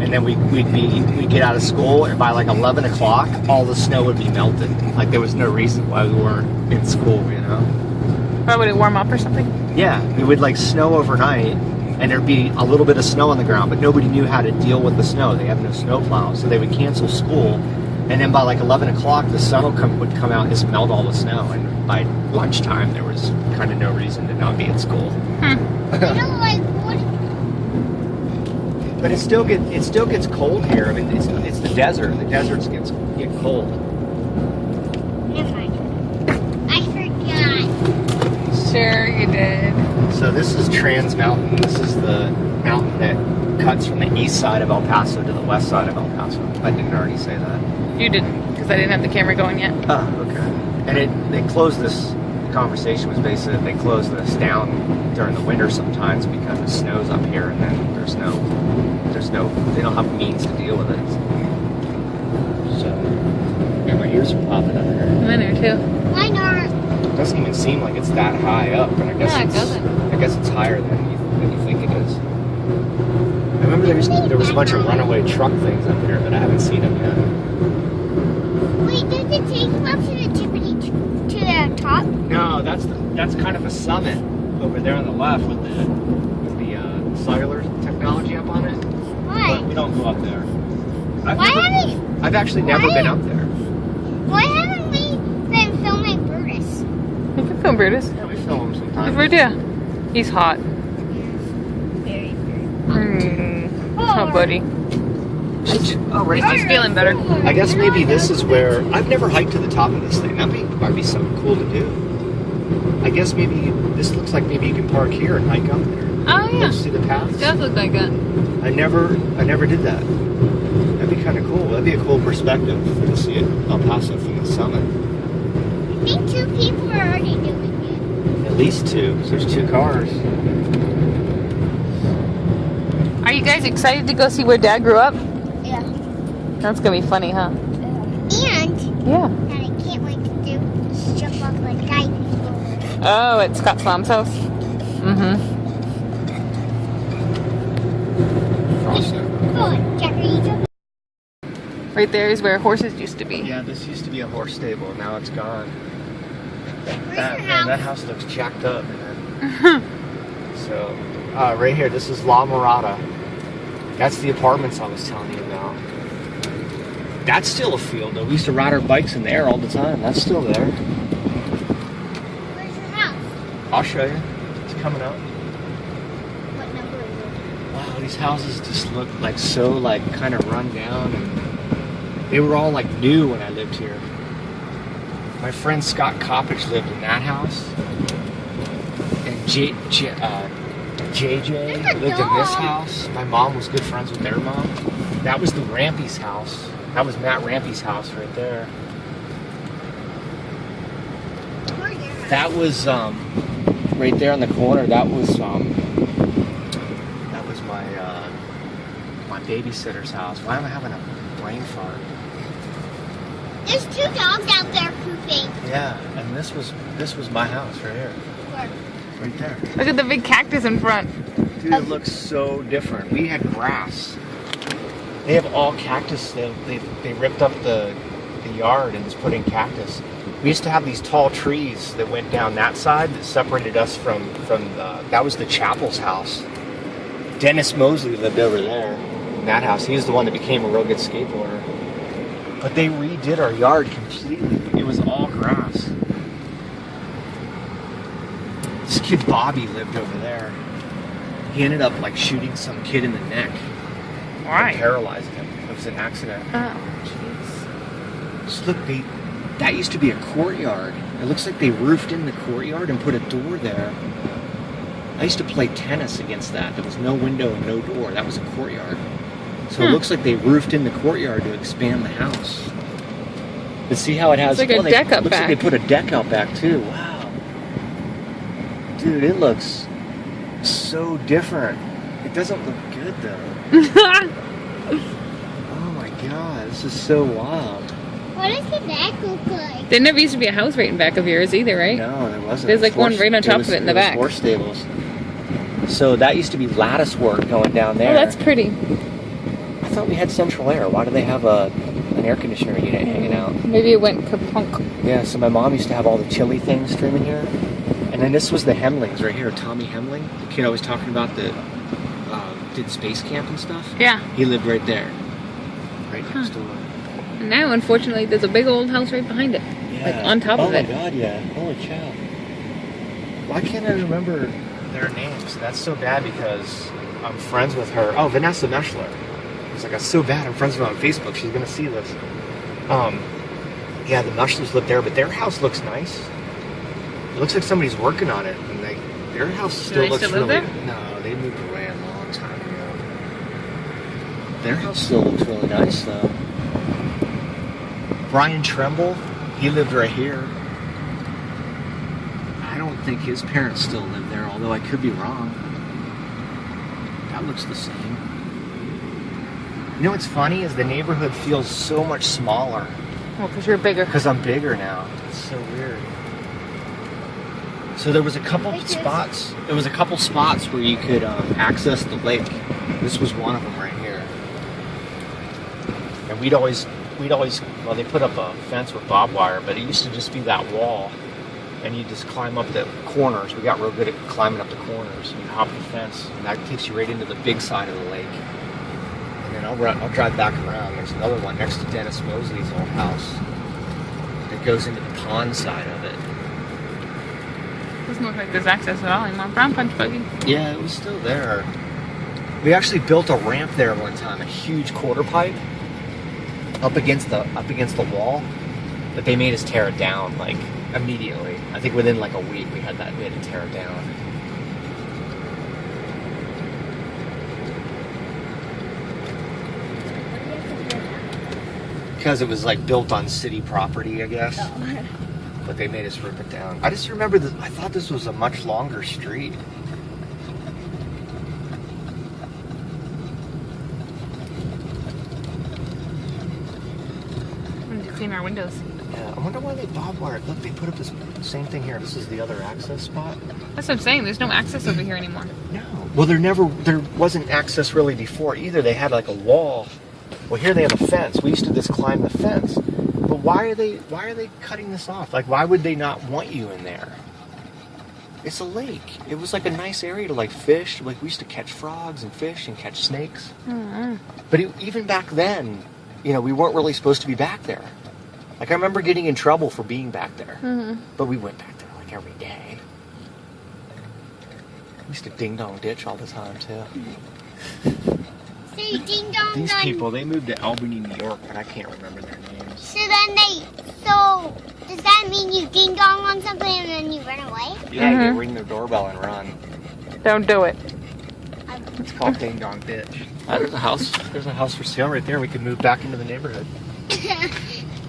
And then we'd get out of school, and by like 11 o'clock, all the snow would be melted. Like there was no reason why we weren't in school, you know? Why would it warm up or something? Yeah, it would like snow overnight, and there'd be a little bit of snow on the ground, but nobody knew how to deal with the snow. They have no snow plows, so they would cancel school. And then by like 11 o'clock, the sun would come out and just melt all the snow. And by lunchtime, there was kind of no reason to not be at school. I don't like wood. But it still gets cold here. I mean, it's the desert. The deserts get cold. Never mind. I forgot. Sure you did. So this is Trans Mountain. This is the mountain that cuts from the east side of El Paso to the west side of El Paso. I didn't already say that. You didn't, because I didn't have the camera going yet. Oh, okay. And they closed this. The conversation was basically that they close this down during the winter sometimes because it snows up here, and then there's no, they don't have means to deal with it. So, yeah, my ears are popping up here. Mine are too. Mine are. It doesn't even seem like it's that high up, but I guess No, it doesn't. I guess it's higher than you think it is. I remember there was a bunch of runaway truck things up here, but I haven't seen them yet. Wait, does it take you up to the tippity to the top? No, that's kind of a summit over there on the left with the cellular technology up on it. Why? But we don't go up there. I've actually never been up there. Why haven't we been filming Brutus? You can film Brutus. Yeah, we film him sometimes. Good idea. He's hot. Very, Oh, buddy. Oh, right. He's feeling better. I guess maybe this is where I've never hiked to the top of this thing. That might be something cool to do. I guess maybe this looks like maybe you can park here and hike up there. Oh yeah. See the paths? It does look like that. I never did that. That'd be kind of cool. That'd be a cool perspective to see it El Paso from the summit. I think 2 people are already doing it. At least 2, because there's 2 cars. Are you guys excited to go see where Dad grew up? Yeah. That's gonna be funny, huh? And Yeah. I can't wait to do jump off like guy people. Oh, at Scott's mom's house? Mm-hmm. Oh, Jeffrey, jump. Right there is where horses used to be. Yeah, this used to be a horse stable. Now it's gone. Where's That, your man, house? that house looks jacked up, man. So, right here, this is La Mirada. That's the apartments I was telling you about. That's still a field, though. We used to ride our bikes in there all the time. That's still there. Where's your house? I'll show you. It's coming up. What number is it? Wow, these houses just look like so like kind of run down, and they were all like new when I lived here. My friend Scott Coppage lived in that house, and JJ lived in this house. My mom was good friends with their mom. That was the Rampy's house. That was Matt Rampy's house right there. Where's your house? That was right there on the corner. That was my babysitter's house. Why am I having a brain fart? There's 2 dogs out there pooping. Yeah, and this was my house right here, Where? right there. Look at the big cactus in front. Dude, it looks so different. We had grass. They have all cactus. They ripped up the yard and just put in cactus. We used to have these tall trees that went down that side that separated us from that was the Chapel's house. Dennis Mosley lived over there in that house. He was the one that became a real good skateboarder. But they redid our yard completely. It was all grass. This kid Bobby lived over there. He ended up like shooting some kid in the neck. Why? And paralyzed him. It was an accident. Oh, jeez. Just look, that used to be a courtyard. It looks like they roofed in the courtyard and put a door there. I used to play tennis against that. There was no window and no door. That was a courtyard. So it looks like they roofed in the courtyard to expand the house. But see how it has... It's like a deck out looks back. like they put a deck out back too. Wow. Dude, it looks so different. It doesn't look good though. Oh my god, this is so wild. What does the back look like? There never used to be a house right in back of yours either, right? No, there wasn't. There's It was like one horse- right on top was- of it in the was back. Horse stables. So that used to be lattice work going down there. Oh, that's pretty. I thought we had central air. Why do they have an air conditioner unit hanging out? Maybe it went kapunk. Yeah, so my mom used to have all the chili things streaming here. And then this was the Hemlings right here. Tommy Hemling, the kid I was talking about that did space camp and stuff. Yeah. He lived right there. Right next door. And now, unfortunately, there's a big old house right behind it. Yeah. Like on top of it. Oh my god, yeah. Holy cow. Why can't I remember their names? That's so bad because I'm friends with her. Oh, Vanessa Meschler. It's like, that's so bad. I'm friends with her on Facebook. She's going to see this. Yeah, the Meschlers live there, but their house looks nice. It looks like somebody's working on it. And their house still looks live really... there? No, they moved away a long time ago. Their house still looks really nice, though. Brian Tremble, he lived right here. I don't think his parents still live there, although I could be wrong. That looks the same. You know what's funny is the neighborhood feels so much smaller. Well, because you're bigger. Because I'm bigger now. It's so weird. So there was a couple spots. There was a couple spots where you could access the lake. This was one of them right here. And we'd always, well, they put up a fence with barbed wire, but it used to just be that wall. And you just climb up the corners. We got real good at climbing up the corners. You hop the fence, and that takes you right into the big side of the lake. And then I'll drive back around. There's another one next to Dennis Mosley's old house that goes into the pond side of it. Doesn't look like there's access at all anymore. Brown punch buggy. Yeah, it was still there. We actually built a ramp there one time, a huge quarter pipe up against the wall, but they made us tear it down like immediately. I think within like a week we had to tear it down. Because it was like built on city property, I guess. Oh. But they made us rip it down. I just remember that I thought this was a much longer street. We need to clean our windows. Yeah, I wonder why they barbed wired. Look, they put up this same thing here. This is the other access spot. That's what I'm saying. There's no access over here anymore. No. Well, there wasn't access really before either. They had like a wall. Well, here they have a fence. We used to just climb the fence. But why are they cutting this off? Like, why would they not want you in there? It's a lake. It was like a nice area to like fish. Like, we used to catch frogs and fish and catch snakes. Mm-hmm. But even back then, you know, we weren't really supposed to be back there. Like, I remember getting in trouble for being back there. Mm-hmm. But we went back there like every day. We used to ding-dong ditch all the time, too. Say ding dong. These people, they moved to Albany, New York, but I can't remember their names. So does that mean you ding dong on something and then you run away? Yeah, Mhm. they ring their doorbell and run. Don't do it. It's called Ding Dong Ditch. There's a house for sale right there. We could move back into the neighborhood.